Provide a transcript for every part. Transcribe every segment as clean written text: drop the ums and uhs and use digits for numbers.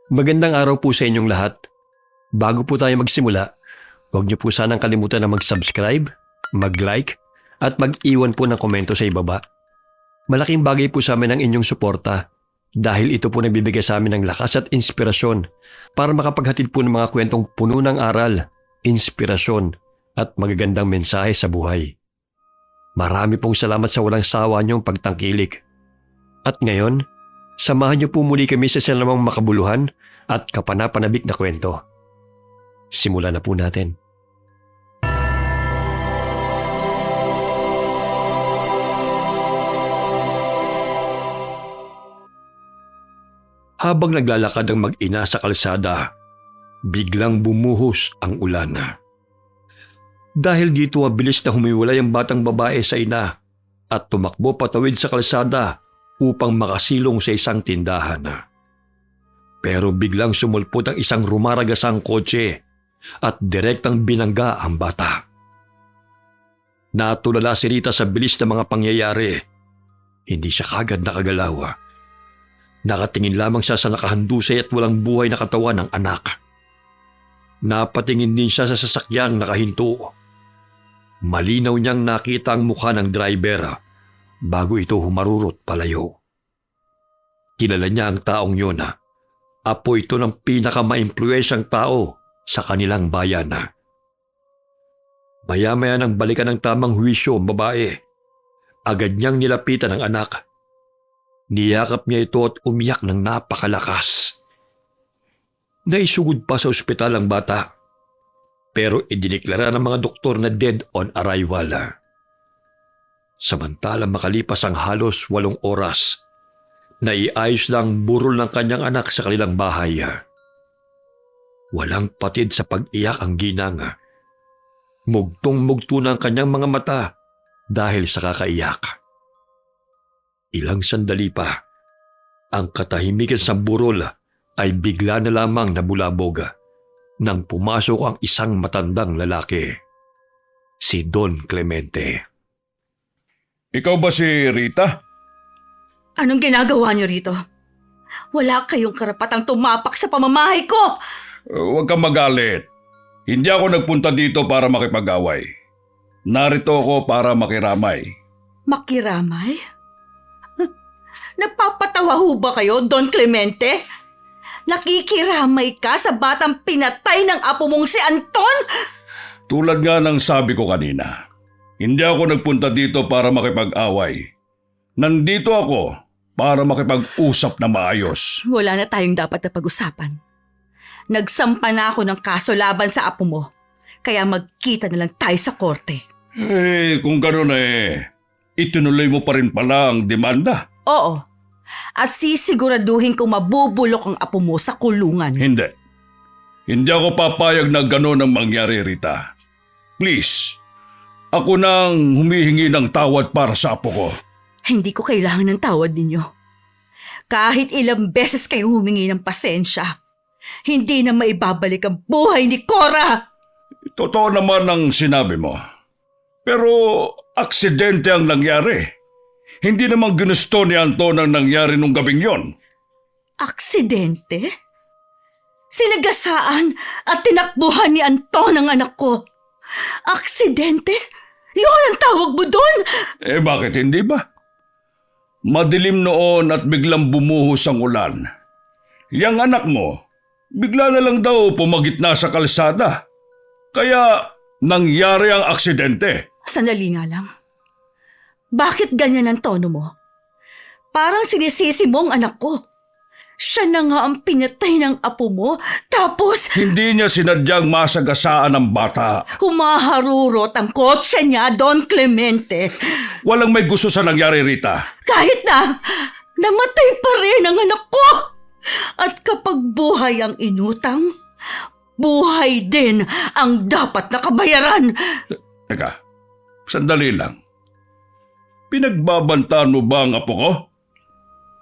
Magandang araw po sa inyong lahat. Bago po tayo magsimula, huwag niyo po sanang kalimutan na mag-subscribe, mag-like, at mag-iwan po ng komento sa ibaba. Malaking bagay po sa amin ang inyong suporta dahil ito po nagbibigay sa amin ng lakas at inspirasyon para makapaghatid po ng mga kwentong puno ng aral, inspirasyon, at magagandang mensahe sa buhay. Marami pong salamat sa walang sawa niyong pagtangkilik. At ngayon, samahan niyo po muli kami sa sinamang makabuluhan at kapanapanabik na kwento. Simulan na po natin. Habang naglalakad ang mag-ina sa kalsada, biglang bumuhos ang ulan. Dahil dito mabilis na humiwalay ang batang babae sa ina at tumakbo patawid sa kalsada upang makasilong sa isang tindahan. Pero biglang sumulpot ang isang rumaragasang kotse at direktang binangga ang bata. Natulala si Rita sa bilis ng mga pangyayari. Hindi siya kagad nakagalaw. Nakatingin lamang siya sa nakahandusay at walang buhay na katawan ng anak. Napatingin din siya sa sasakyang nakahinto. Malinaw niyang nakita ang mukha ng driver bago ito humarurot palayo. Kilala niya ang taong yun. Apo ito ng pinakamaimpluwensyang tao sa kanilang bayan. Maya-maya nang balikan ng tamang huwisyo ang babae, agad niyang nilapitan ang anak. Niyakap niya ito at umiyak ng napakalakas. Naisugod pa sa ospital ang bata, pero idineklara ng mga doktor na dead on arrival. Samantalang makalipas ang halos 8 oras, naiayos lang burol ng kanyang anak sa kanilang bahay. Walang patid sa pag-iyak ang ginang. Mugtong-mugto na ang kanyang mga mata dahil sa kakaiyak. Ilang sandali pa, ang katahimikan sa burol ay bigla na lamang nabulabog nang pumasok ang isang matandang lalaki, si Don Clemente. Ikaw ba si Rita? Anong ginagawa niyo rito? Wala kayong karapatang tumapak sa pamamahay ko! Huwag kang magalit. Hindi ako nagpunta dito para makipag-away. Narito ako para makiramay. Makiramay? Napapatawa ho ba kayo, Don Clemente? Nakikiramay ka sa batang pinatay ng apo mong si Anton? Tulad nga ng sabi ko kanina, hindi ako nagpunta dito para makipag-away. Nandito ako para makipag-usap na maayos. Wala na tayong dapat na pag-usapan. Nagsampa na ako ng kaso laban sa apo mo. Kaya magkita na lang tayo sa korte. Kung gano'n itunuloy mo pa rin pala ang demanda. Oo. At sisiguraduhin kong mabubulok ang apo mo sa kulungan. Hindi. Hindi ako papayag na gano'n ang mangyari, Rita. Please, ako nang humihingi ng tawad para sa apo ko. Hindi ko kailangan ng tawad ninyo. Kahit ilang beses kayo humingi ng pasensya, hindi na maibabalik ang buhay ni Cora! Totoo naman ang sinabi mo. Pero aksidente ang nangyari. Hindi naman ginusto ni Anton ang nangyari nung gabing yon. Aksidente? Sinagasaan at tinakbuhan ni Anton ang anak ko. Aksidente? Yun ang tawag mo doon? Bakit hindi ba? Madilim noon at biglang bumuhos ang ulan. Yang anak mo, bigla na lang daw pumagitna sa kalsada. Kaya nangyari ang aksidente. Sandali nga lang. Bakit ganyan ang tono mo? Parang sinisisi mo ang anak ko. Siya na nga ang pinatay ng apo mo, tapos Hindi niya sinadyang masagasaan ang bata. humaharurot ang kotse niya, Don Clemente. Walang may gusto sa nangyari, Rita. Kahit na namatay pa rin ang anak ko. At kapag buhay ang inutang, buhay din ang dapat nakabayaran. Teka, sandali lang. Pinagbabantaan mo ba ang apo ko?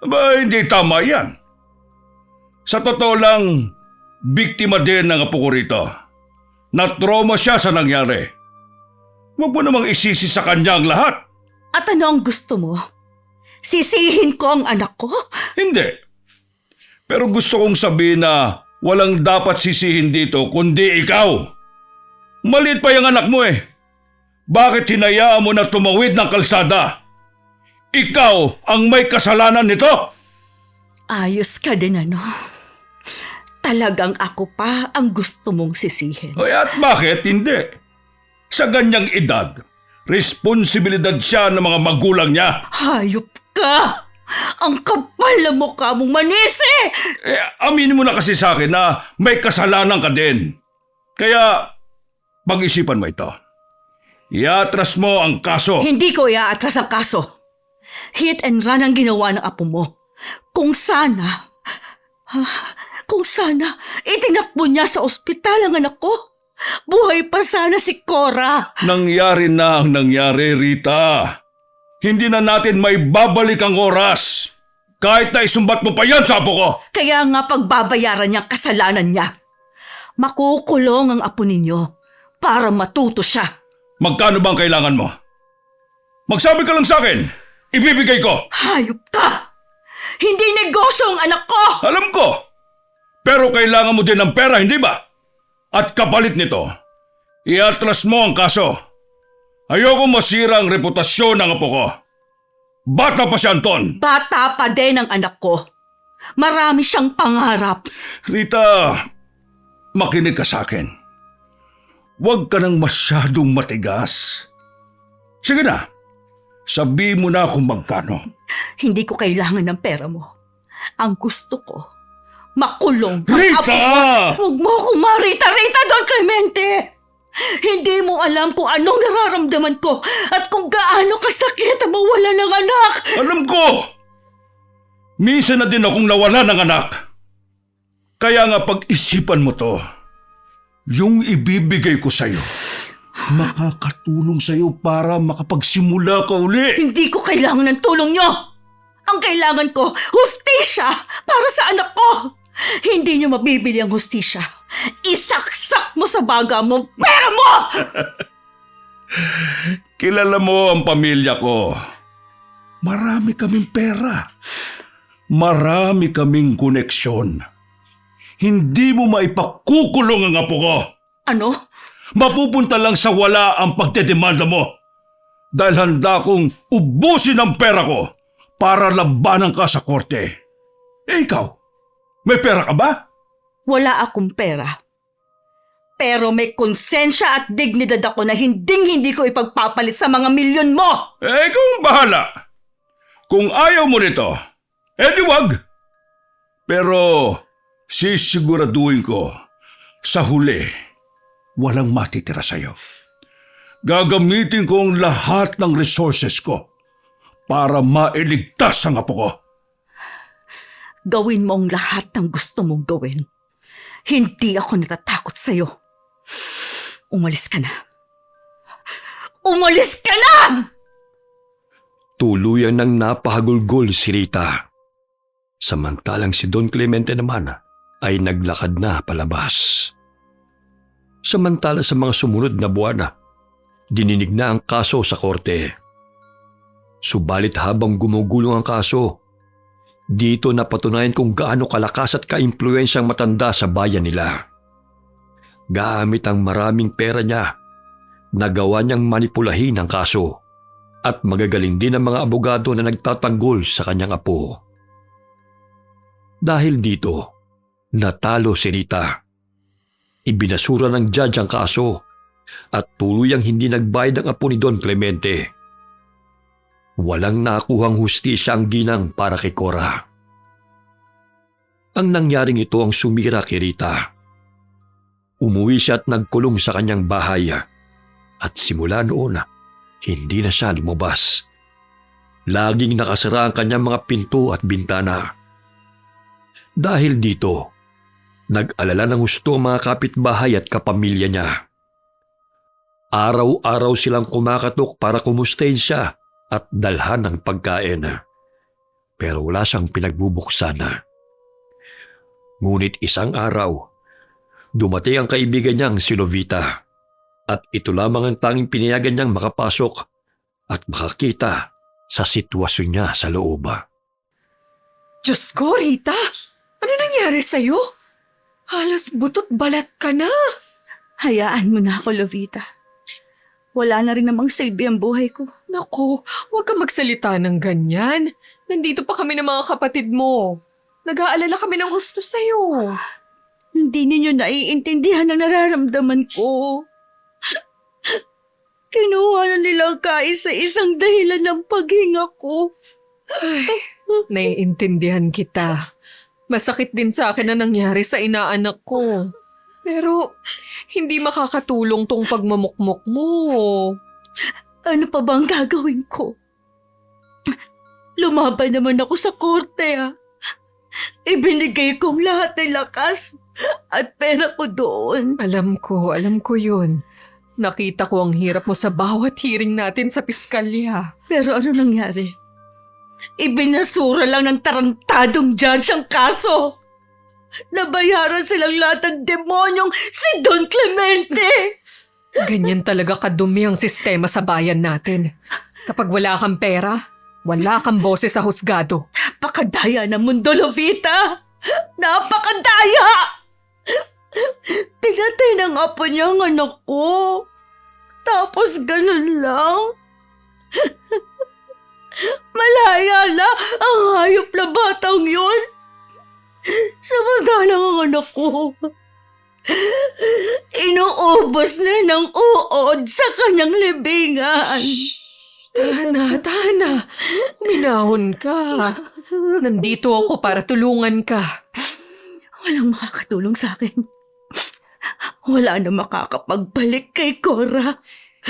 Aba, hindi tama yan. Sa totoo lang, biktima din ng apo ko rito. Na-trauma siya sa nangyari. Huwag mo namang isisi sa kanya ang lahat. At ano ang gusto mo? Sisihin ko ang anak ko? Hindi. Pero gusto kong sabihin na walang dapat sisihin dito kundi ikaw. Maliit pa yung anak mo eh. Bakit hinayaan mo na tumawid ng kalsada? Ikaw ang may kasalanan nito. Ayos ka din ano. Talagang ako pa ang gusto mong sisihin. Ay, at bakit hindi? Sa ganyang edad, responsibilidad siya ng mga magulang niya. Hayop ka! Ang kapal na mukha mong manisi! Aminin mo na kasi sa akin na may kasalanan ka din. Kaya, pag-isipan mo ito. Iatras mo ang kaso. Hindi ko iaatras ang kaso. Hit and run ang ginawa ng apo mo. Kung sana itinakbo niya sa ospital ang anak ko, buhay pa sana si Cora. Nangyari na ang nangyari, Rita. Hindi na natin may babalik ang oras. Kahit na isumbat mo pa yan sa apo ko. Kaya nga pagbabayaran niya ang kasalanan niya. Makukulong ang apo ninyo para matuto siya. Magkano bang kailangan mo? Magsabi ka lang sa akin. Ibibigay ko. Hayop ka! Hindi negosyo ang anak ko! Alam ko. Pero kailangan mo din ng pera, hindi ba? At kapalit nito, iatras mo ang kaso. Ayoko masira ang reputasyon ng apo ko. Bata pa si Anton. Bata pa din ang anak ko. Marami siyang pangarap. Rita, makinig ka sa akin. Huwag ka nang masyadong matigas. Sige na, sabihin mo na kung magkano. Hindi ko kailangan ng pera mo. Ang gusto ko, makulong ang Rita! apo ko. Huwag mo akong marita-rita, Don Clemente! Hindi mo alam kung anong nararamdaman ko at kung gaano kasakit ang mawala ng anak. Alam ko! Minsan na din akong nawala ng anak. Kaya nga pag-isipan mo to, yung ibibigay ko sa'yo, makakatulong sa'yo para makapagsimula ka uli. Hindi ko kailangan ng tulong nyo. Ang kailangan ko, hustisya para sa anak ko. Hindi nyo mabibili ang hustisya. Isaksak mo sa baga mo, pera mo! Kilala mo ang pamilya ko. Marami kaming pera. Marami kaming koneksyon. Hindi mo maipakukulong ang apo ko. Ano? Mapupunta lang sa wala ang pagdedemanda mo. Dahil handa kong ubusin ang pera ko para labanan ka sa korte. Ikaw, may pera ka ba? Wala akong pera. Pero may konsensya at dignidad ako na hindi ko ipagpapalit sa mga milyon mo! Ikaw ang bahala. Kung ayaw mo nito, di wag. Pero sisiguraduhin ko, sa huli, walang matitira sa'yo. Gagamitin ko ang lahat ng resources ko para mailigtas ang apo ko. Gawin mo ang lahat ng gusto mong gawin. Hindi ako natatakot sa'yo. Umalis ka na. Umalis ka na! Tuluyan ng napahagulgol si Rita. Samantalang si Don Clemente naman ay naglakad na palabas. Samantala sa mga sumunod na buwan, dininig na ang kaso sa korte. Subalit habang gumugulong ang kaso, dito napatunayan kung gaano kalakas at kaimpluwensyang matanda sa bayan nila. Gamit ang maraming pera niya, nagawa niyang manipulahin ang kaso at magagaling din ang mga abogado na nagtatanggol sa kanyang apo. Dahil dito, natalo si Rita. Ibinasura ng judge ang kaso at tuluyang hindi nagbayad ang apo ni Don Clemente. Walang nakuhang hustisya ang ginang para kay Cora. Ang nangyaring ito ang sumira kay Rita. Umuwi siya at nagkulong sa kanyang bahay at simula noon, hindi na siya lumabas. Laging nakasara ang kanyang mga pinto at bintana. Dahil dito, nag-alala ng gusto ang mga kapitbahay at kapamilya niya. Araw-araw silang kumakatok para kumustahin siya at dalhan ng pagkain. Pero wala siyang pinagbubuksan. Ngunit isang araw, dumating ang kaibigan niyang si Lovita at ito lamang ang tanging pinayagan niyang makapasok at makakita sa sitwasyon niya sa loob. Diyos ko, Rita! Ano nangyari sa'yo? Halos butot balat ka na. Hayaan mo na ako, Lovita. Wala na rin namang silbi ang buhay ko. Naku, huwag kang magsalita ng ganyan. Nandito pa kami ng mga kapatid mo. Nag-aalala kami ng gusto sa'yo. Hindi ninyo naiintindihan ang nararamdaman ko. Kinuha na nilang kaisa-isang dahilan ng paghinga ko. Naiintindihan kita. Masakit din sa akin na nangyari sa inaanak ko. Pero, hindi makakatulong tong pagmamukmok mo. Ano pa bang gagawin ko? Lumaban naman ako sa korte, ah. Ibinigay kong lahat ng lakas at pera ko doon. Alam ko yun. Nakita ko ang hirap mo sa bawat hearing natin sa piskalya. Pero ano nangyari? Ibinasura lang ng tarantadong judge ang kaso. Nabayaran silang lahat ng demonyong si Don Clemente. Ganyan talaga kadumi ang sistema sa bayan natin. Kapag wala kang pera, wala kang boses sa husgado. Napakadaya ng mundo, Lovita! Napakadaya! Pinatay ng apo niya ang anak ko. Tapos ganun lang. Malaya na ang hayop na batang yun. Samantalang ang anak ko, inuubos na ng uod sa kanyang libingan. Tana. Uminahon ka. Nandito ako para tulungan ka. Walang makakatulong sa akin. Wala na makakapagbalik kay Cora.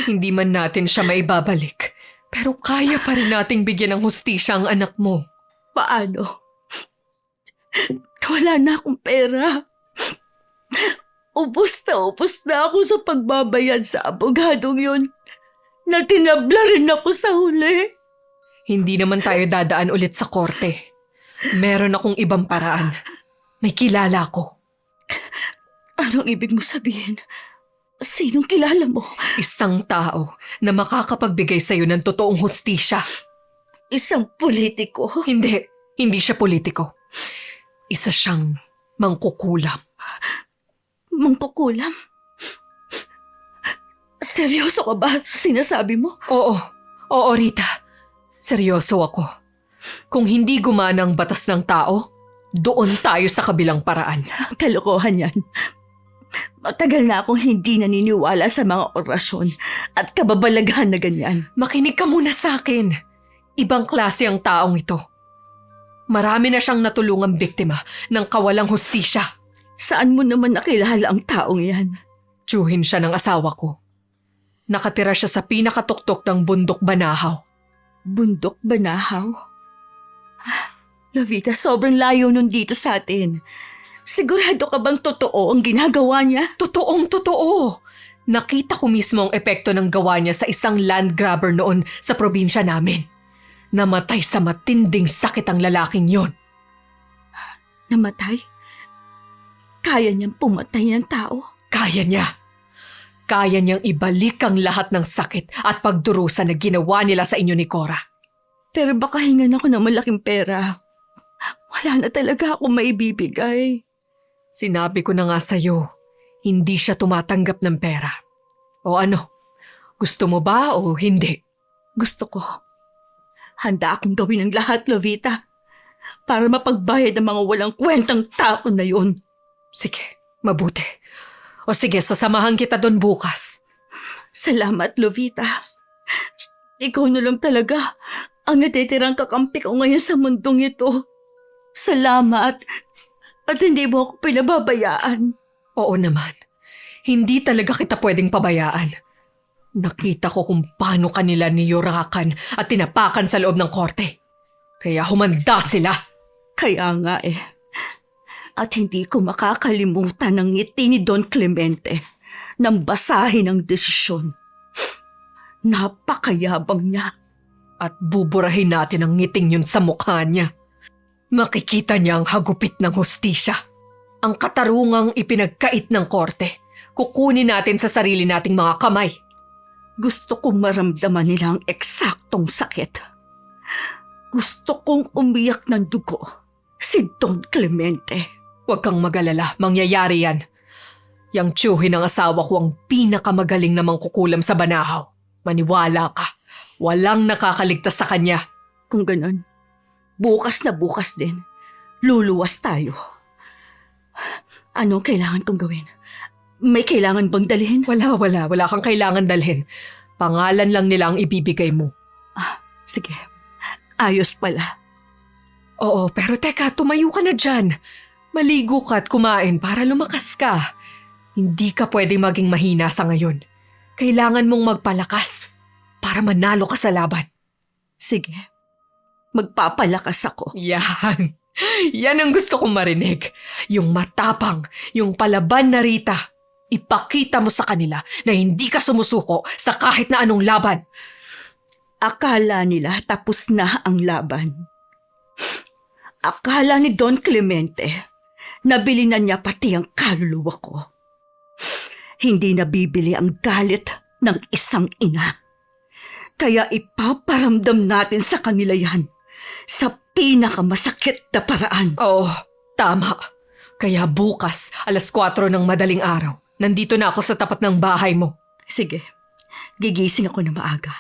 Hindi man natin siya maibabalik. Pero kaya pa rin nating bigyan ng hustisya ang anak mo. Paano? Wala na akong pera. Ubus na ako sa pagbabayad sa abogadong yun. Na tinabla rin ako sa huli. Hindi naman tayo dadaan ulit sa korte. Meron akong ibang paraan. May kilala ko. Anong ibig mo sabihin? Sinong kilala mo? Isang tao na makakapagbigay sa'yo ng totoong hustisya. Isang politiko? Hindi siya politiko. Isa siyang mangkukulam. Mangkukulam? Seryoso ka ba? Sinasabi mo? Oo Rita. Seryoso ako. Kung hindi gumana ang batas ng tao, doon tayo sa kabilang paraan. Kalokohan yan. Matagal na akong hindi naniniwala sa mga orasyon at kababalaghan na ganyan. Makinig ka muna sa akin. Ibang klase ang taong ito. Marami na siyang natulungang biktima ng kawalang hustisya. Saan mo naman nakilala ang taong yan? Tiyuhin siya ng asawa ko. Nakatira siya sa pinakatuktok ng bundok Banahaw. Bundok Banahaw? Lovita, sobrang layo nun dito sa atin. Sigurado ka bang totoo ang ginagawa niya? Totoong-totoo. Nakita ko mismo ang epekto ng gawa niya sa isang land grabber noon sa probinsya namin. Namatay sa matinding sakit ang lalaking yon. Namatay? Kaya niyang pumatay ng tao? Kaya niya. Kaya niyang ibalik ang lahat ng sakit at pagdurusa na ginawa nila sa inyo ni Cora. Pero baka hingan ako ng malaking pera. Wala na talaga ako maibibigay. Sinabi ko na nga sa'yo, hindi siya tumatanggap ng pera. O ano, gusto mo ba o hindi? Gusto ko. Handa akong gawin ang lahat, Lovita. Para mapagbayad ng mga walang kwentang tao na yun. Sige, mabuti. O sige, sasamahan kita doon bukas. Salamat, Lovita. Ikaw na lang talaga ang natitirang kakampi ko ngayon sa mundong ito. Salamat. At hindi mo ako pinababayaan. Oo naman. Hindi talaga kita pwedeng pabayaan. Nakita ko kung paano kanila niyurakan at tinapakan sa loob ng korte. Kaya humanda sila. Kaya nga eh. At hindi ko makakalimutan ang ngiti ni Don Clemente nang basahin ang desisyon. Napakayabang niya. At buburahin natin ang ngiting yun sa mukha niya. Makikita niya ang hagupit ng hustisya. Ang katarungang ipinagkait ng korte. Kukunin natin sa sarili nating mga kamay. Gusto kong maramdaman nila ang eksaktong sakit. Gusto kong umiyak ng dugo Si Don Clemente. Huwag kang magalala, mangyayari yan. Yang tiyuhin ng asawa ko ang pinakamagaling na mangkukulam sa Banahaw. Maniwala ka, walang nakakaligtas sa kanya. Kung ganon, bukas na bukas din, luluwas tayo. Anong kailangan kong gawin? May kailangan bang dalhin? Wala kang kailangan dalhin. Pangalan lang nila ang ibibigay mo. Sige, ayos pala. Oo, pero teka, tumayo ka na dyan. Maligo ka at kumain para lumakas ka. Hindi ka pwedeng maging mahina sa ngayon. Kailangan mong magpalakas para manalo ka sa laban. Sige, magpapalakas ako. Yan. Yan ang gusto kong marinig. Yung matapang, yung palaban na Rita. Ipakita mo sa kanila na hindi ka sumusuko sa kahit na anong laban. Akala nila tapos na ang laban. Akala ni Don Clemente, nabili na niya pati ang kaluluwa ko. Hindi nabibili ang galit ng isang ina. Kaya ipaparamdam natin sa kanila yan sa pinakamasakit na paraan. Oo, tama. Kaya bukas, 4:00 ng madaling araw, nandito na ako sa tapat ng bahay mo. Sige, gigising ako na maaga.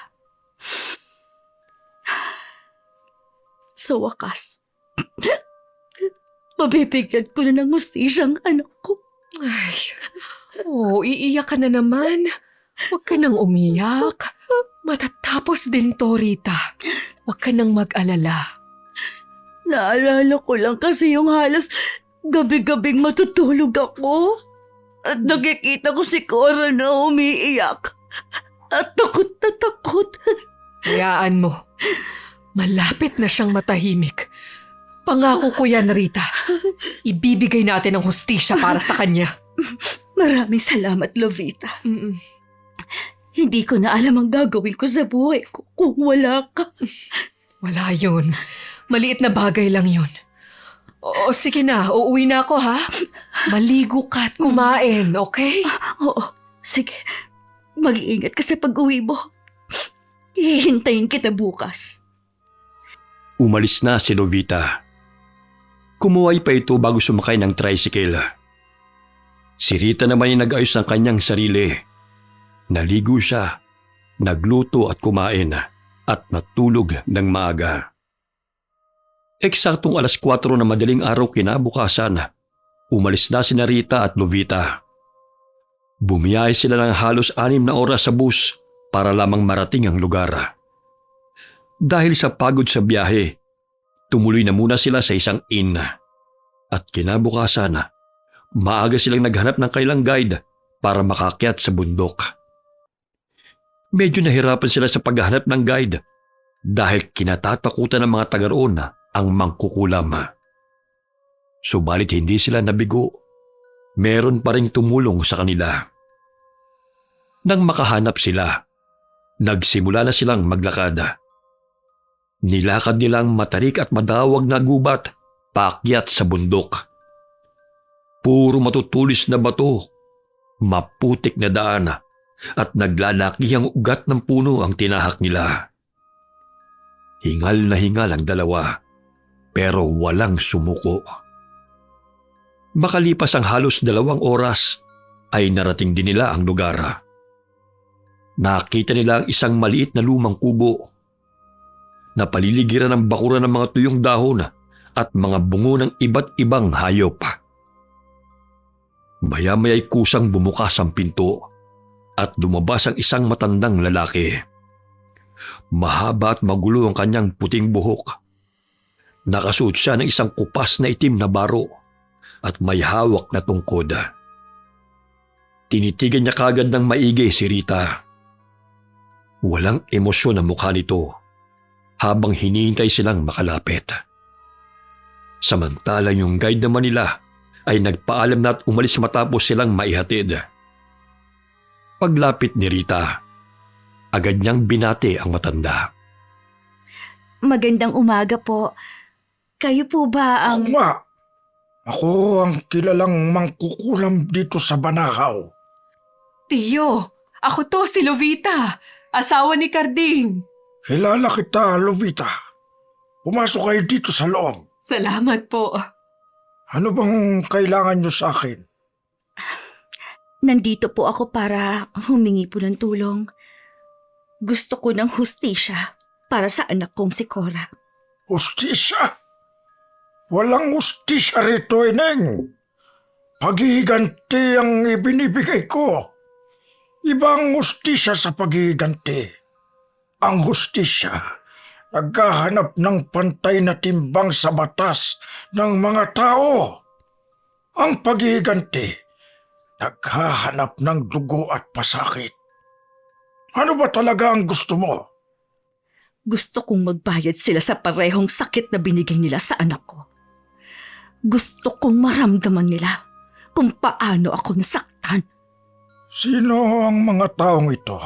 Sa wakas, mabibigyan ko na ng hustisya ang anak ko. Ay, iiyak ka na naman. Huwag ka nang umiyak. Matatapos din to, Rita. Huwag ka nang mag-alala. Naalala ko lang kasi yung halos gabi-gabing matutulog ako. At nakikita ko si Cora na umiiyak. At takot na takot. Hayaan mo. Malapit na siyang matahimik. Pangako ko yan, Rita. Ibibigay natin ang hustisya para sa kanya. Maraming salamat, Lovita. Hindi ko na alam ang gagawin ko sa buhay ko kung wala ka. Wala yun. Maliit na bagay lang yun. Oo, sige na. Uuwi na ako, ha? Maligo ka at kumain, okay? Oo, sige. Mag-iingat ka sa pag-uwi mo. Hihintayin kita bukas. Umalis na si Lovita. Kumuhay pa ito bago sumakay ng tricycle. Si Rita naman ay nag-ayos ng kanyang sarili. Naligo siya, nagluto at kumain at natulog ng maaga. Eksaktong 4:00 na madaling araw kinabukasan, umalis na sina Rita at Lovita. Bumiyahe sila ng halos 6 na oras sa bus para lamang marating ang lugar. Dahil sa pagod sa biyahe, tumuloy na muna sila sa isang inn. At kinabukasan, maaga silang naghanap ng kailang guide para makakyat sa bundok. Medyo nahirapan sila sa paghahanap ng guide dahil kinatatakutan ng mga taga roon ang mangkukulam. Subalit hindi sila nabigo. Meron pa ring tumulong sa kanila. Nang makahanap sila, nagsimula na silang maglakad. Nilakad nilang matarik at madawag na gubat paakyat sa bundok. Puro matutulis na bato, maputik na daan at naglalakihang ugat ng puno ang tinahak nila. Hingal na hingal ang dalawa pero walang sumuko. Makalipas ang halos 2 oras ay narating din nila ang lugar. Nakita nila ang isang maliit na lumang kubo. Napaliligiran ng bakuran ng mga tuyong dahon at mga bungo ng iba't ibang hayop. Maya-maya'y kusang bumukas ang pinto at lumabas ang isang matandang lalaki. Mahaba at magulo ang kanyang puting buhok. Nakasuot siya ng isang kupas na itim na baro at may hawak na tungkod. Tinitigan niya kagad ng maigi si Rita. Walang emosyon ang mukha nito habang hinihintay silang makalapit. Samantala yung guide naman nila ay nagpaalam na at umalis matapos silang maihatid. Paglapit ni Rita, agad niyang binati ang matanda. Magandang umaga po. Kayo po ba ang... Ako nga. Ako ang kilalang mangkukulam dito sa Banahaw. Tiyo, ako to si Lovita, asawa ni Carding. Kilala kita, Lovita. Pumasok kayo dito sa loob. Salamat po. Ano bang kailangan niyo sa akin? Nandito po ako para humingi po ng tulong. Gusto ko ng hustisya para sa anak kong si Cora. Hustisya? Walang hustisya rito, Ineng. Paghihiganti ang ibinibigay ko. Ibang hustisya sa paghihiganti. Ang hustisya, naghahanap ng pantay na timbang sa batas ng mga tao. Ang paghihiganti, naghahanap ng dugo at pasakit. Ano ba talaga ang gusto mo? Gusto kong magbayad sila sa parehong sakit na binigay nila sa anak ko. Gusto kong maramdaman nila kung paano ako nasaktan. Sino ang mga taong ito?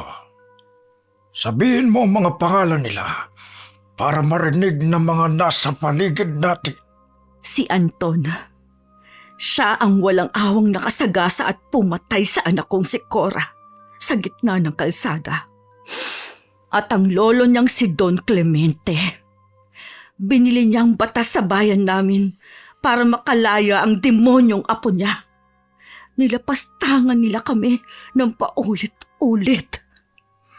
Sabihin mo ang mga pangalan nila para marinig ng mga nasa paligid natin. Si Anton. Siya ang walang awang nakasagasa at pumatay sa anak kong si Cora sa gitna ng kalsada. At ang lolo niyang si Don Clemente. Binili niyang batas sa bayan namin para makalaya ang demonyong apo niya. Nilapastangan nila kami ng paulit-ulit.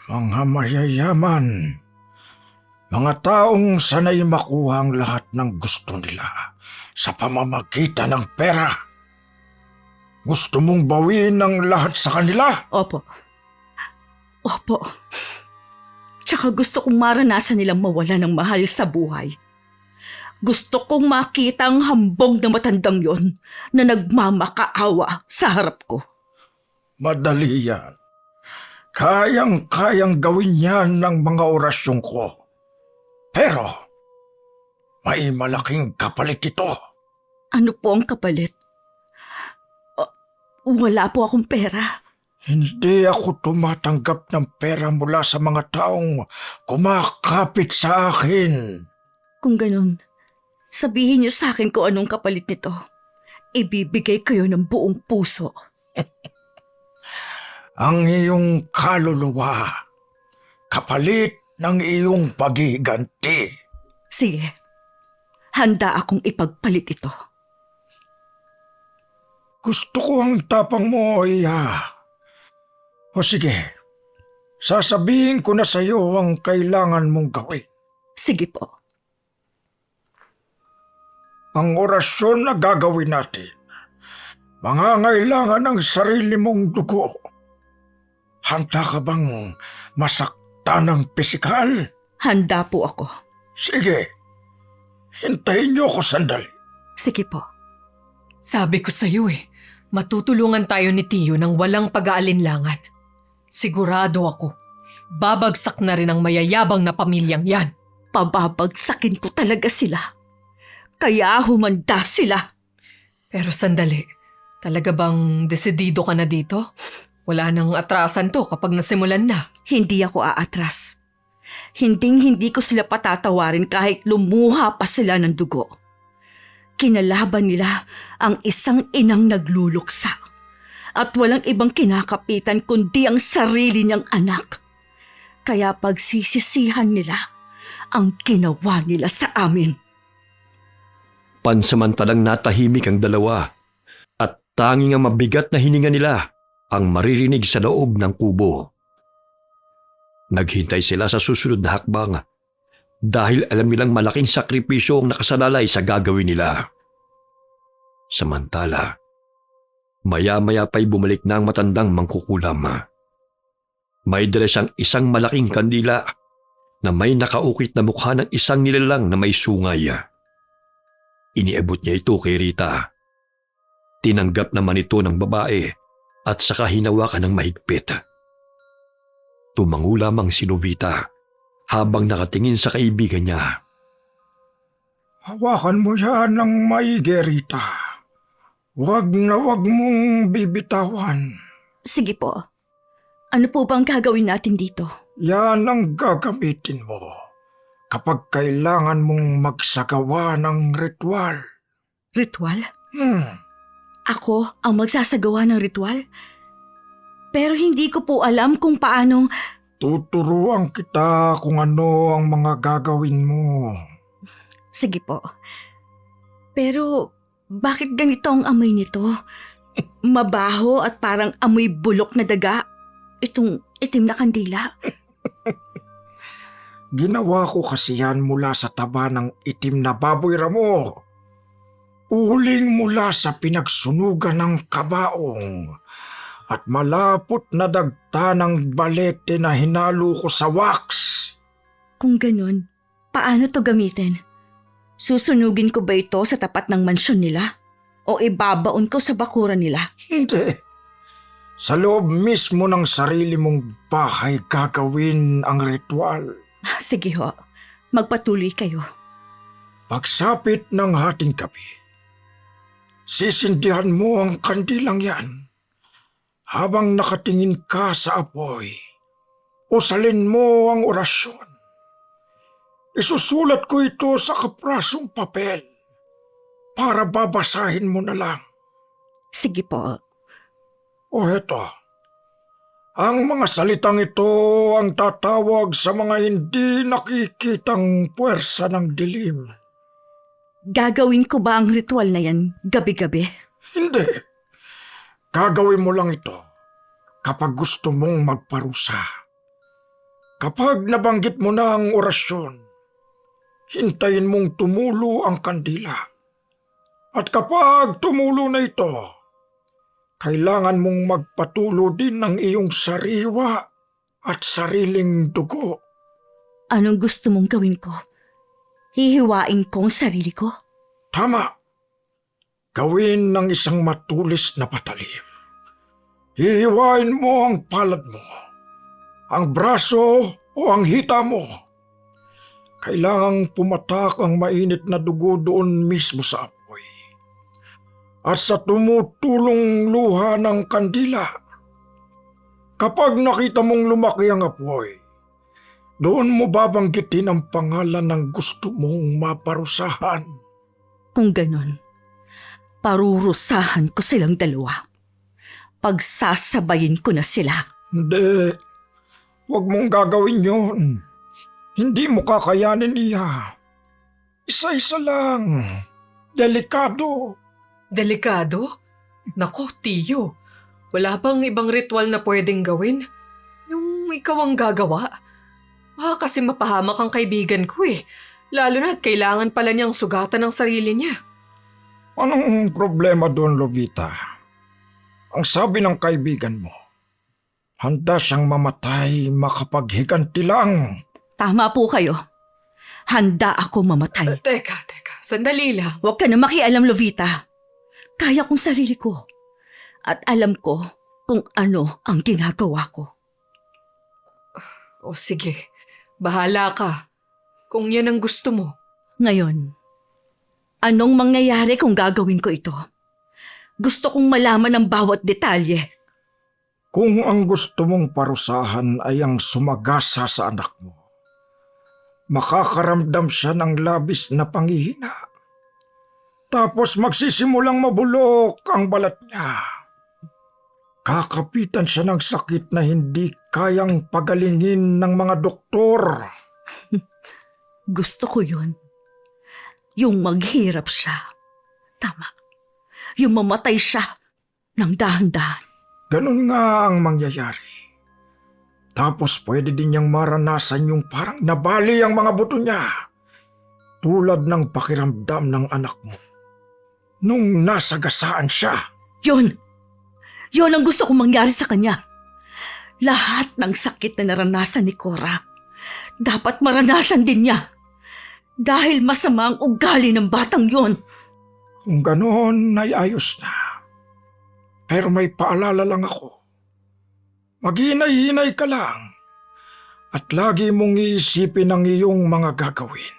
Mga mayayaman, mga taong sanay makuha ang lahat ng gusto nila sa pamamagitan ng pera. Gusto mong bawiin ang lahat sa kanila? Opo. Tsaka gusto kong maranasan nilang mawala ng mahal sa buhay. Gusto kong makita ang hambog na matandang yon na nagmamakaawa sa harap ko. Madali yan. Kayang-kayang gawin yan ng mga orasyon ko. Pero, may malaking kapalit ito. Ano po ang kapalit? Wala po akong pera. Hindi ako tumatanggap ng pera mula sa mga taong kumakapit sa akin. Kung ganun, sabihin niyo sa akin kung anong kapalit nito. Ibibigay kayo ng buong puso. Ang iyong kaluluwa, kapalit ng iyong paghiganti. Sige, handa akong ipagpalit ito. Gusto ko ang tapang mo, Iya. O sige, sasabihin ko na sa iyo ang kailangan mong gawin. Sige po. Ang orasyon na gagawin natin, mangangailangan ng sarili mong dugo. Handa ka bang masaktan ng pisikal? Handa po ako. Sige, hintayin niyo ako sandali. Sige po. Sabi ko sa'yo matutulungan tayo ni Tio ng walang pag-aalinlangan. Sigurado ako, babagsak na rin ang mayayabang na pamilyang yan. Pababagsakin ko talaga sila. Kaya humanda sila. Pero sandali, talaga bang desidido ka na dito? Wala nang atrasan to kapag nasimulan na. Hindi ako aatras. Hindi ko sila patatawarin kahit lumuha pa sila ng dugo. Kinalaban nila ang isang inang nagluluksa at walang ibang kinakapitan kundi ang sarili niyang anak. Kaya pagsisisihan nila ang ginawa nila sa amin. Pansamantalang natahimik ang dalawa at tanging ang mabigat na hininga nila ang maririnig sa loob ng kubo. Naghintay sila sa susunod na hakbang dahil alam nilang malaking sakripisyo ang nakasalalay sa gagawin nila. Samantala, maya-maya pa'y bumalik na ang matandang mangkukulam. May dala siyang isang malaking kandila na may nakaukit na mukha ng isang nilalang na may sungay. Iniabot niya ito kay Rita. Tinanggap naman ito ng babae at saka hinawakan ng mahigpit. Tumango lamang si Lovita habang nakatingin sa kaibigan niya. Hawakan mo yan ng maigi, Rita. Huwag na huwag mong bibitawan. Sige po. Ano po bang gagawin natin dito? Yan ang gagamitin mo kapag kailangan mong magsagawa ng ritual. Ritual? Hmm. Ako ang magsasagawa ng ritual? Pero hindi ko po alam kung paano... Tuturuan kita kung ano ang mga gagawin mo. Sige po. Pero bakit ganito ang amoy nito? Mabaho at parang amoy bulok na daga. Itong itim na kandila. Ginawa ko kasi yan mula sa taba ng itim na baboy ramo. Uling mula sa pinagsunugan ng kabaong at malapot na dagta ng balete na hinalo ko sa wax. Kung ganun, paano to gamitin? Susunugin ko ba ito sa tapat ng mansyon nila? O ibabaon ko sa bakuran nila? Hindi. Sa loob mismo ng sarili mong bahay gagawin ang ritual. Sige ho, magpatuloy kayo. Pagsapit ng hating gabi, sisindihan mo ang kandilang yan habang nakatingin ka sa apoy. Usalin mo ang orasyon. Isusulat ko ito sa kaprasong papel para babasahin mo na lang. Sige po. O heto, ang mga salitang ito ang tatawag sa mga hindi nakikitang puwersa ng dilim. Gagawin ko ba ang ritual na yan gabi-gabi? Hindi. Gagawin mo lang ito kapag gusto mong magparusa. Kapag nabanggit mo na ang orasyon, hintayin mong tumulo ang kandila. At kapag tumulo na ito, kailangan mong magpatulo din ng iyong sariwa at sariling dugo. Anong gusto mong gawin ko? Hihiwain ko ang sarili ko? Tama. Gawin ng isang matulis na patalim. Hihiwain mo ang palad mo, ang braso o ang hita mo. Kailangang pumatak ang mainit na dugo doon mismo sa apoy. At sa tumutulong luha ng kandila. Kapag nakita mong lumaki ang apoy, doon mo babanggitin ang pangalan ng gusto mong maparusahan. Kung ganon, parurusahan ko silang dalawa. Pagsasabayin ko na sila. Hindi. Huwag mong gagawin yun. Hindi mo kakayanin niya. Isa-isa lang. Delikado. Delikado? Nako, Tiyo. Wala bang ibang ritual na pwedeng gawin? Yung ikaw ang gagawa? Baka kasi mapahamak ang kaibigan ko eh. Lalo na't kailangan pala niyang sugatan ng sarili niya. Anong problema doon, Lovita? Ang sabi ng kaibigan mo, handa siyang mamatay makapaghiganti lang. Tama po kayo. Handa ako mamatay. Teka. Sandali lang. Huwag ka na makialam, Lovita. Kaya kong sarili ko. At alam ko kung ano ang ginagawa ko. O sige, bahala ka. Kung yan ang gusto mo. Ngayon, anong mangyayari kung gagawin ko ito? Gusto kong malaman ang bawat detalye. Kung ang gusto mong parusahan ay ang sumagasa sa anak mo, makakaramdam siya ng labis na panghihina. Tapos magsisimulang mabulok ang balat niya. Kakapitan siya ng sakit na hindi kayang pagalingin ng mga doktor. Gusto ko yun. Yung maghirap siya. Tama. Yung mamatay siya ng dahan-dahan. Ganun nga ang mangyayari. Tapos pwede din niyang maranasan yung parang nabali ang mga buto niya. Tulad ng pakiramdam ng anak mo. Nung nasagasaan siya. Yun! Yun ang gusto kong mangyari sa kanya. Lahat ng sakit na naranasan ni Cora, dapat maranasan din niya. Dahil masama ang ugali ng batang yun. Kung ganoon ay ayos na. Pero may paalala lang ako. Maghinay-hinay ka lang. At lagi mong iisipin ang iyong mga gagawin.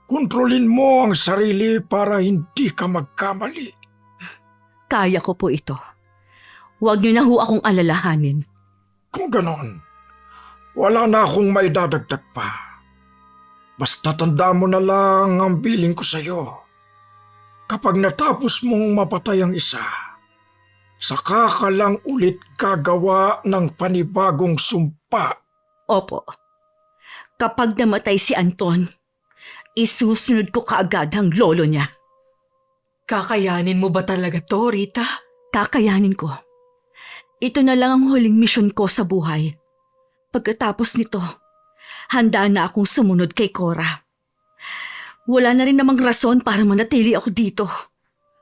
Kontrolin mo ang sarili para hindi ka magkamali. Kaya ko po ito. Huwag niyo na ho akong alalahanin. Kung ganoon, wala na akong maidadagdag pa. Basta tanda mo na lang ang biling ko sa'yo. Kapag natapos mong mapatay ang isa, saka ka lang ulit gagawa ng panibagong sumpa. Opo. Kapag namatay si Anton, isusunod ko kaagad ang lolo niya. Kakayanin mo ba talaga to, Rita? Kakayanin ko. Ito na lang ang huling misyon ko sa buhay. Pagkatapos nito, handa na akong sumunod kay Cora. Wala na rin namang rason para manatili ako dito.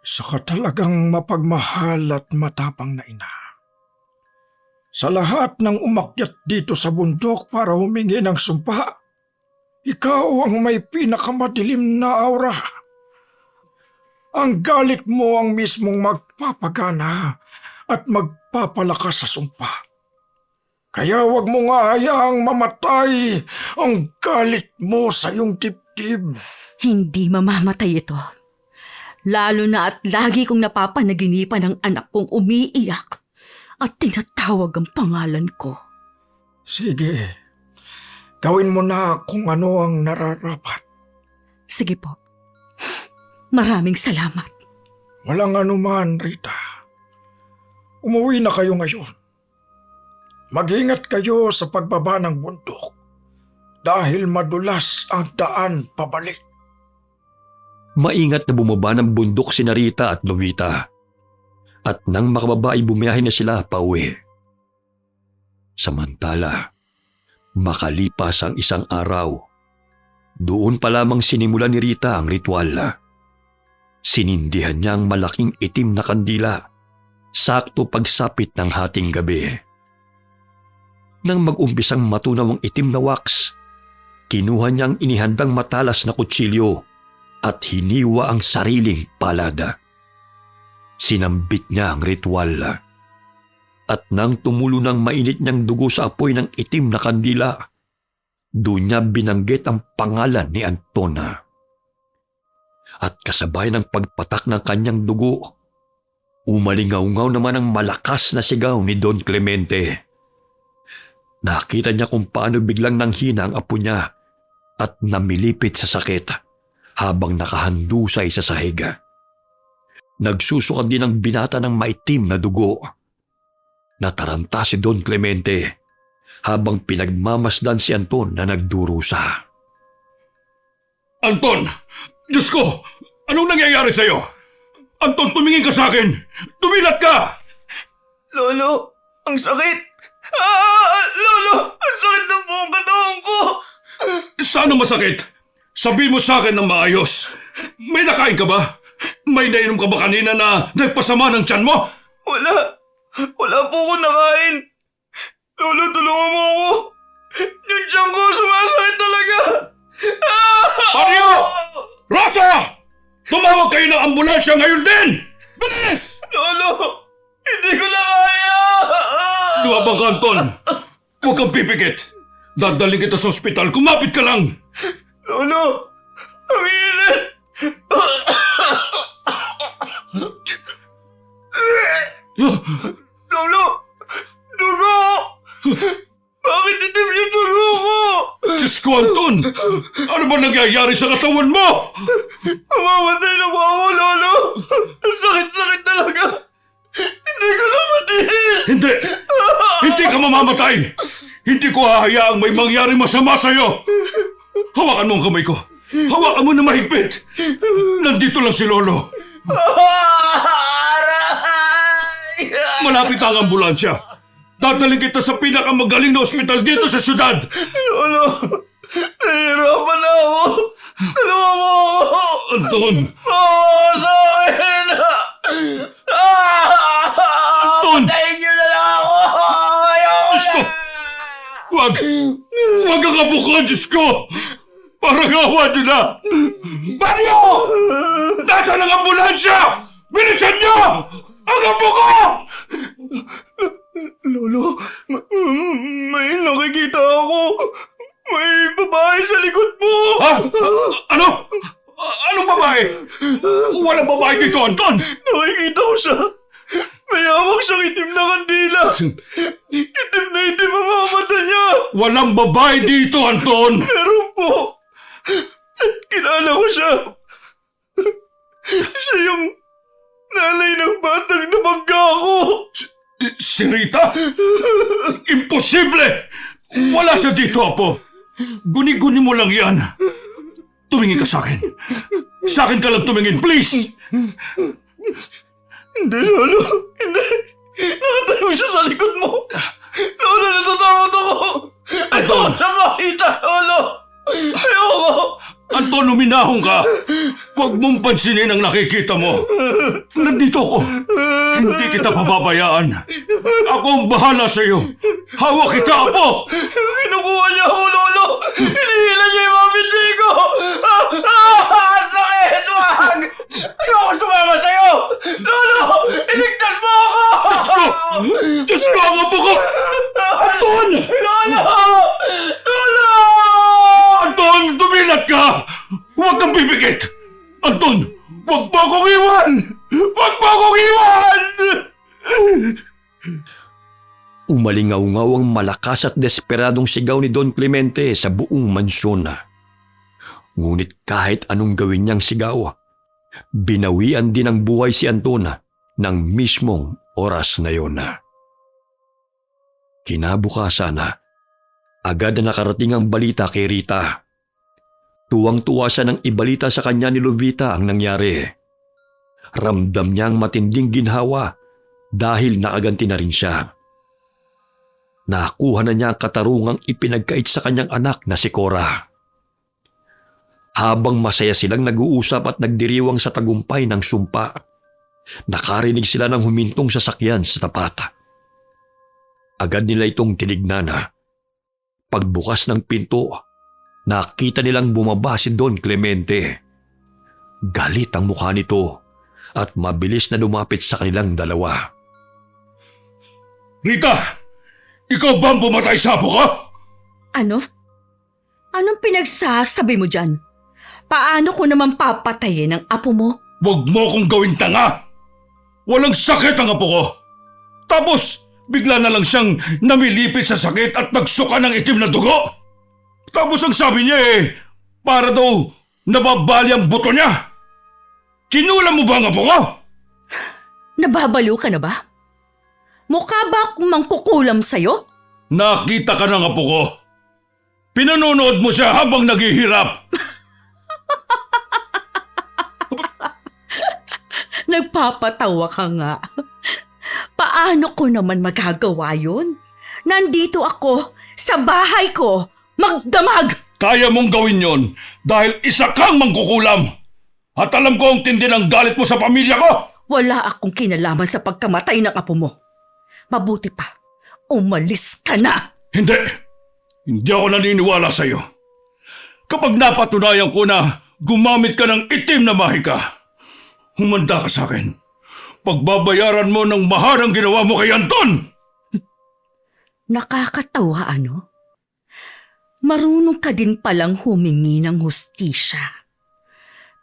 Saka talagang mapagmahal at matapang na ina. Sa lahat ng umakyat dito sa bundok para humingi ng sumpa, ikaw ang may pinakamadilim na aura. Ang galit mo ang mismong magpapagana at magpapalakas sa sumpa. Kaya wag mo nga hayaang mamatay ang galit mo sa iyong dibdib. Hindi mamamatay ito. Lalo na at lagi kong napapanaginipan ang anak kong umiiyak at tinatawag ang pangalan ko. Sige, gawin mo na kung ano ang nararapat. Sige po. Maraming salamat. Walang anuman, Rita. Umuwi na kayo ngayon. Mag-ingat kayo sa pagbaba ng bundok dahil madulas ang daan pabalik. Maingat na bumaba ng bundok si Rita at Lovita. At nang makababa ay bumiyahe na sila pauwi. Samantala, makalipas ang isang araw, doon pa lamang sinimula ni Rita ang ritual. Sinindihan niya ang malaking itim na kandila, sakto pagsapit ng hating gabi. Nang mag-umpisang matunaw ang itim na wax, kinuha niyang inihandang matalas na kutsilyo at hiniwa ang sariling palad. Sinambit niya ang ritual. At nang tumulo ng mainit niyang dugo sa apoy ng itim na kandila, doon niya binanggit ang pangalan ni Antona. At kasabay ng pagpatak ng kanyang dugo, umalingaw-ngaw naman ang malakas na sigaw ni Don Clemente. Nakita niya kung paano biglang nanghina ang apo niya at namilipit sa sakit habang nakahandusay sa sahig. Nagsusuka din ang binata ng maitim na dugo. Nataranta si Don Clemente habang pinagmamasdan si Anton na nagdurusa. Anton! Diyos ko! Anong nangyayari sa'yo? Anton, tumingin ka sa akin! Tumilat ka! Lolo, ang sakit! Lolo, ang sakit ng buong katawan ko! Sana masakit? Sabi mo sa akin ng maayos. May nakain ka ba? May nainom ka ba kanina na nagpasama ng tiyan mo? Wala po ako nakain. Lolo, tulungan mo ako. Yung tiyan ko sumasakit talaga. Mario! Rosa! Tumawag kayo ng ambulansya ngayon din! Bilis! Lolo, hindi ko na kaya. Lumabang ka, Anton. Huwag kang pipikit. Dadaling kita sa ospital. Kumapit ka lang. Lolo, ang init. Lolo, dugo! Bakit itim yung dugo ko? Diyos ko, Anton! Ano ba nangyayari sa katawan mo? Mamamatay na po ako, Lolo. Ang sakit-sakit talaga. Hindi ko na matiis. Hindi! Hindi ka mamamatay! Hindi ko hahayaang may mangyaring masama sa'yo! Hawakan mo ang kamay ko! Hawakan mo na mahigpit! Nandito lang si Lolo! Aray! Malapit ang ambulansya! Dadaling kita sa pinakamagaling na ospital dito sa syudad! Lolo, nahihirapan na ako. Tulungan mo ako. Anton! Sa akin! Anton! Patayin niyo na lang ako. Ayoko Diyos ko! na. Huwag! Huwag ang apo ko, Diyos ko! Parang awa niyo na! Mario! Nasaan ang ambulansya? Bilisan niyo! Ang apo ko! Lolo, may nakikita ako. May babae sa likod mo. Ha? Ano? Anong babae? Walang babae dito, Anton! Nakikita ko siya. May hawak siyang itim na kandila. Itim na itim ang mga mata niya. Walang babae dito, Anton! Meron po. Kilala ko siya. Siya yung nanay ng batang nabangga ko. Si Rita? Imposible! Wala siya dito, Apo. Guni-guni mo lang yan. Tumingin ka sa akin. Sa akin ka lang tumingin, please! Hindi, Lolo. Hindi. Nakatayo siya sa likod mo. Lolo, natatakot ako. Ayoko siya makita, Lolo. Ayoko. Anton, uminahon ka! Huwag mong pansinin ang nakikita mo. Nandito ako. Hindi kita pababayaan. Ako ang bahala sa iyo. Hawak kita, Apo! Kinukuha niya ako, Lolo. Hinihila niya yung mga binti ko. Sakit! Wag! Ayoko sumama sa'yo. Lolo, iligtas mo ako! Diyos ko, ang Apo ko! Anton! Lolo! Lolo! Anton, tumilat ka! Huwag kang pipikit! Anton, huwag mo akong iwan! Huwag mo akong iwan! Umalingaw-ngaw ang malakas at desperadong sigaw ni Don Clemente sa buong mansyon. Ngunit kahit anong gawin niyang sigaw, binawian din ng buhay si Anton ng mismong oras na yun. Kinabukasan, agad na nakarating ang balita kay Rita. Tuwang-tuwa siya nang ibalita sa kanya ni Lovita ang nangyari. Ramdam niya ang matinding ginhawa dahil nakaganti na rin siya. Nakuha na niya ang katarungang ipinagkait sa kanyang anak na si Cora. Habang masaya silang nag-uusap at nagdiriwang sa tagumpay ng sumpa, nakarinig sila ng humintong sasakyan sa tapat. Agad nila itong tinignan. Pagbukas ng pinto, nakita nilang bumaba si Don Clemente. Galit ang mukha nito at mabilis na lumapit sa kanilang dalawa. Rita! Ikaw ba ang pumatay sa Apo ko? Ano? Anong pinagsasabi mo dyan? Paano ko naman papatayin ang apo mo? Huwag mo akong gawin tanga! Walang sakit ang Apo ko! Tapos, bigla na lang siyang namilipit sa sakit at nagsuka ng itim na dugo! Tapos ang sabi niya para daw nababali ang buto niya! Sinula mo ba ang Apo ko? Nababaliw ka na ba? Mukha ba akong mangkukulam sa'yo? Nakita ka ng Apo ko! Pinanonood mo siya habang naghihirap! Nagpapatawa ka nga. Paano ko naman magagawa yun? Nandito ako, sa bahay ko, magdamag! Kaya mong gawin yon dahil isa kang mangkukulam! At alam ko ang tindi ng galit mo sa pamilya ko! Wala akong kinalaman sa pagkamatay ng apo mo. Mabuti pa, umalis ka na! Hindi! Hindi ako naniniwala sa iyo. Kapag napatunayan ko na gumamit ka ng itim na mahika, humanda ka sa akin. Pagbabayaran mo ng maharang ginawa mo kay Anton! Nakakatawa, ano? Marunong ka din palang humingi ng hustisya.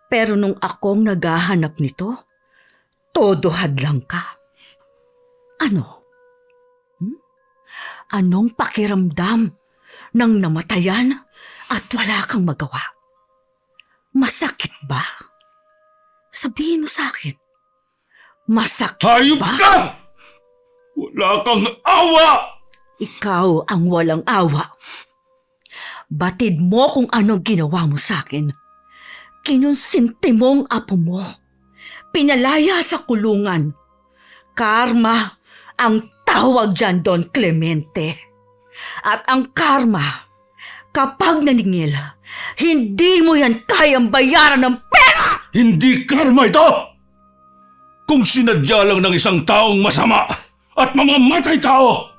Pero nung akong naghahanap nito, todo hadlang ka. Ano? Anong pakiramdam nang namatayan at wala kang magawa? Masakit ba? Sabihin mo sa akin. Masakit Hayop ba? ka! Wala kang awa! Ikaw ang walang awa. Batid mo kung anong ginawa mo sa akin. Kinonsinti mo ang apo mo. Pinalaya sa kulungan. Karma ang tawag dyan, Don Clemente. At ang karma, kapag naningil, hindi mo yan kayang bayaran ng pera! Hindi karma ito! Kung sinadya lang ng isang taong masama at mamamatay tao,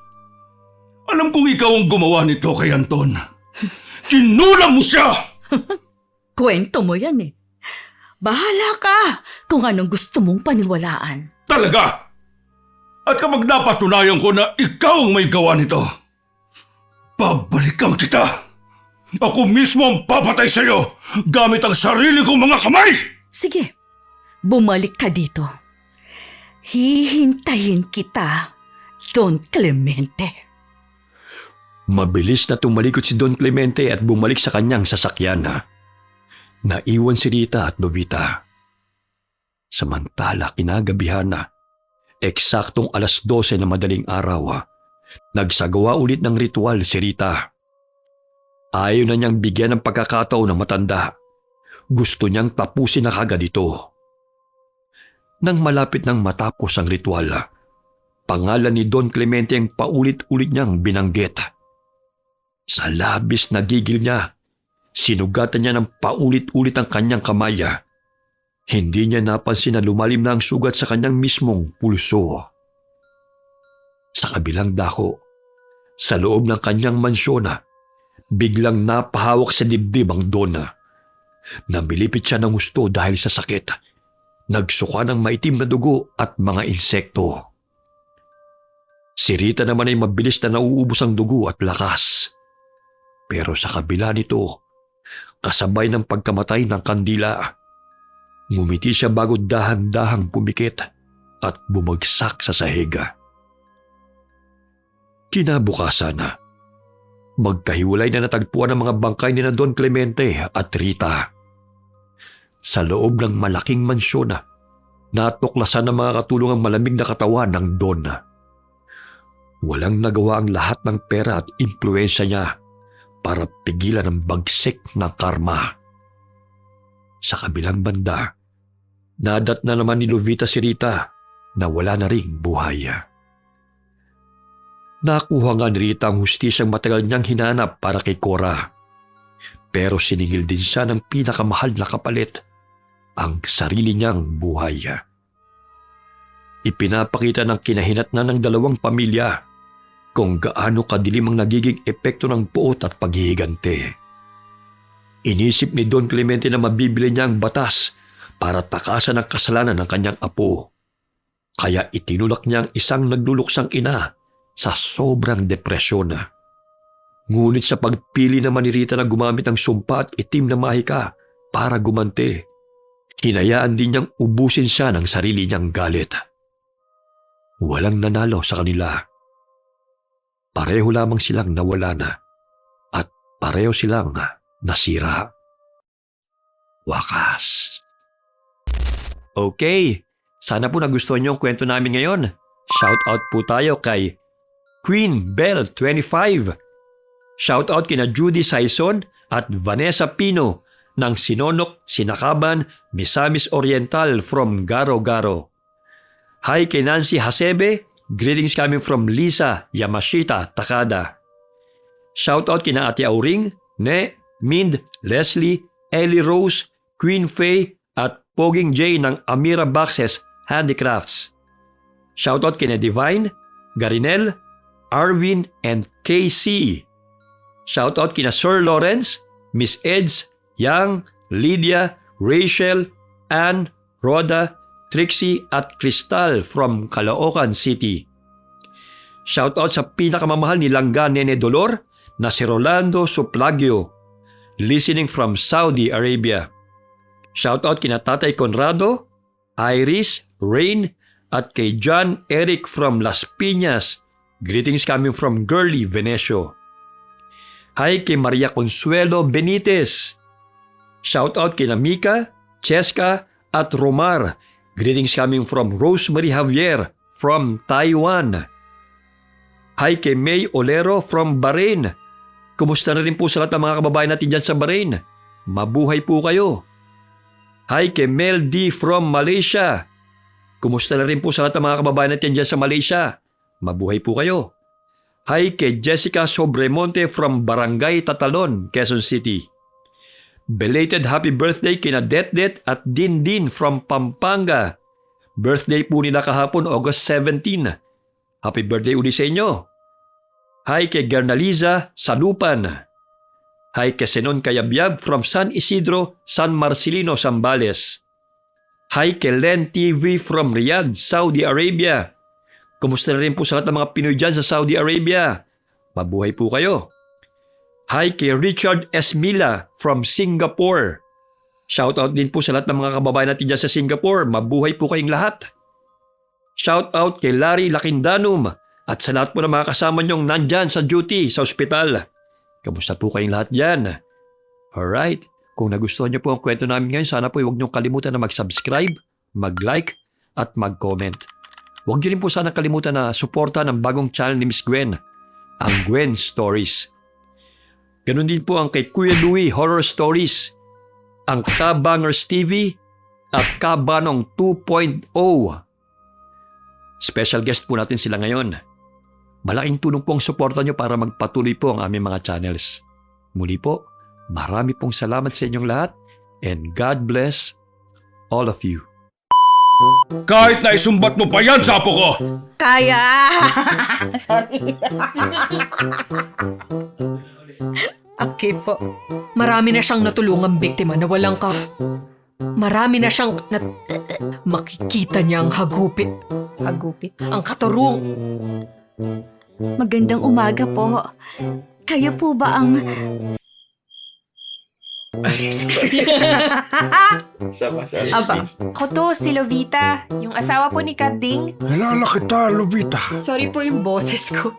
alam kong ikaw ang gumawa nito kay Anton. Kinulam mo siya! Kwento mo yan eh. Bahala ka kung anong gusto mong paniwalaan. Talaga! At kapag napatunayan ko na ikaw ang may gawa nito, babalikan kita! Ako mismo ang papatay sa iyo gamit ang sarili kong mga kamay! Sige, bumalik ka dito. Hihintayin kita, Don Clemente. Mabilis na tumalikod si Don Clemente at bumalik sa kanyang sasakyan. Naiwan si Rita at Lovita. Samantala kinagabihan na, eksaktong 12:00 na madaling araw, nagsagawa ulit ng ritual si Rita. Ayaw na niyang bigyan ng pagkakataon ng matanda Gusto niyang tapusin na kagad ito. Nang malapit nang matapos ang ritual, pangalan ni Don Clemente ang paulit-ulit niyang binanggit. Sa labis na gigil niya, sinugatan niya ng paulit-ulit ang kanyang kamay. Hindi niya napansin na lumalim na ang sugat sa kanyang mismong pulso. Sa kabilang dako, sa loob ng kanyang mansyon, biglang napahawak sa dibdib ang Don. Namilipit siya ng husto dahil sa sakit. Nagsuka ng maitim na dugo at mga insekto. Si Rita naman ay mabilis na nauubos ang dugo at lakas. Pero sa kabila nito, kasabay ng pagkamatay ng kandila, ngumiti siya bago dahan-dahang pumikit at bumagsak sa sahiga. Kinabukasan na, magkahiwalay na natagpuan ang mga bangkay ni na Don Clemente at Rita. Sa loob ng malaking mansyon, natuklasan ng mga katulong ang malamig na katawan ng Don. Walang nagawa ang lahat ng pera at impluensya niya para pigilan ang bagsik na karma. Sa kabilang banda, nadat na naman ni Lovita si Rita na wala na ring buhay. Nakuha nga ni Rita ang hustisyang matagal niyang hinanap para kay Cora. Pero siningil din siya ng pinakamahal na kapalit, ang sarili niyang buhay. Ipinapakita ng kinahinatnan ng dalawang pamilya kung gaano kadilim ang nagiging epekto ng puot at paghihigante. Inisip ni Don Clemente na mabibili niya ang batas para takasan ang kasalanan ng kanyang apo. Kaya itinulak niya ang isang nagluluksang ina sa sobrang depresyon. Ngunit sa pagpili naman ni Rita na gumamit ng sumpa at itim na mahika para gumante, hinayaan din niyang ubusin siya ng sarili niyang galit. Walang nanalo sa kanila. Pareho lamang silang nawala na at pareho silang nasira. Wakas. Okay, sana po nagustuhan niyo ang kwento namin ngayon. Shout out po tayo kay Queen Bell 25. Shout out kina Judy Saison at Vanessa Pino ng Sinonok, Sinakaban, Misamis Oriental from Garo-Garo. Hi kay Nancy Hasebe, greetings coming from Lisa Yamashita, Takada. Shout out kina Ate Auring, Ne, Mind, Leslie, Ellie Rose, Queen Faye at Poging J ng Amira Boxes Handicrafts. Shout out kina Divine, Garinel, Arvin and KC. Shout out kina Sir Lawrence, Miss Eds, Yang, Lydia, Rachel, Ann, Rhoda, Trixie at Crystal from Caloocan City. Shout out sa pinakamamahal ni Langga Nene Dolor na si Rolando Suplagio, listening from Saudi Arabia. Shout out kina Tatay Conrado, Iris, Rain at kay John Eric from Las Piñas. Greetings coming from Girly Venecio. Hi kay Maria Consuelo Benitez. Shout out kina Mika, Cheska at Romar. Greetings coming from Rosemary Javier from Taiwan. Hi kay May Olero from Bahrain. Kumusta na rin po sa lahat ng mga kababayan natin dyan sa Bahrain? Mabuhay po kayo. Hi kay Mel D from Malaysia. Kumusta na rin po sa lahat ng mga kababayan natin dyan sa Malaysia? Mabuhay po kayo. Hi kay Jessica Sobremonte from Barangay Tatalon, Quezon City. Belated happy birthday kina Det at Din from Pampanga. Birthday po nila kahapon August 17. Happy birthday uli sa inyo. Hi kay Gernaliza Salupan. Hi kay Senon Kayabyab from San Isidro, San Marcelino, Zambales. Hi kay Len TV from Riyadh, Saudi Arabia. Kumusta na rin po sa lahat ng mga Pinoy dyan sa Saudi Arabia? Mabuhay po kayo. Hi kay Richard Esmila from Singapore. Shout out din po sa lahat ng mga kababayan natin dyan sa Singapore. Mabuhay po kayong lahat. Shout out kay Larry Lakindanum at sa lahat po ng mga kasama nyong nandyan sa duty sa ospital. Kamusta po kayong lahat dyan? Alright, kung nagustuhan niyo po ang kwento namin ngayon, sana po huwag niyong kalimutan na mag-subscribe, mag-like at mag-comment. Huwag niyo rin po sana kalimutan na suporta ng bagong channel ni Miss Gwen, ang Gwen Stories. Ganun din po ang kay Kuya Louie Horror Stories. ang Kabangers TV at Kabanong 2.0. Special guest po natin sila ngayon. Malaking tulong po ang suporta nyo para magpatuloy po ang aming mga channels. Muli po, marami pong salamat sa inyong lahat and God bless all of you. Kahit na isumbat mo pa yan sa apo ko! Kaya! Sorry. Okay po. Marami na siyang natulungang biktima na walang ka. Marami na siyang makikita niya ang hagupit. Hagupit. Ang katurung. Magandang umaga po. Kayo po ba ang... Aba, Ako to, si Lovita, yung asawa po ni Karding. Kilala kita, Lupita. Sorry po yung boses ko.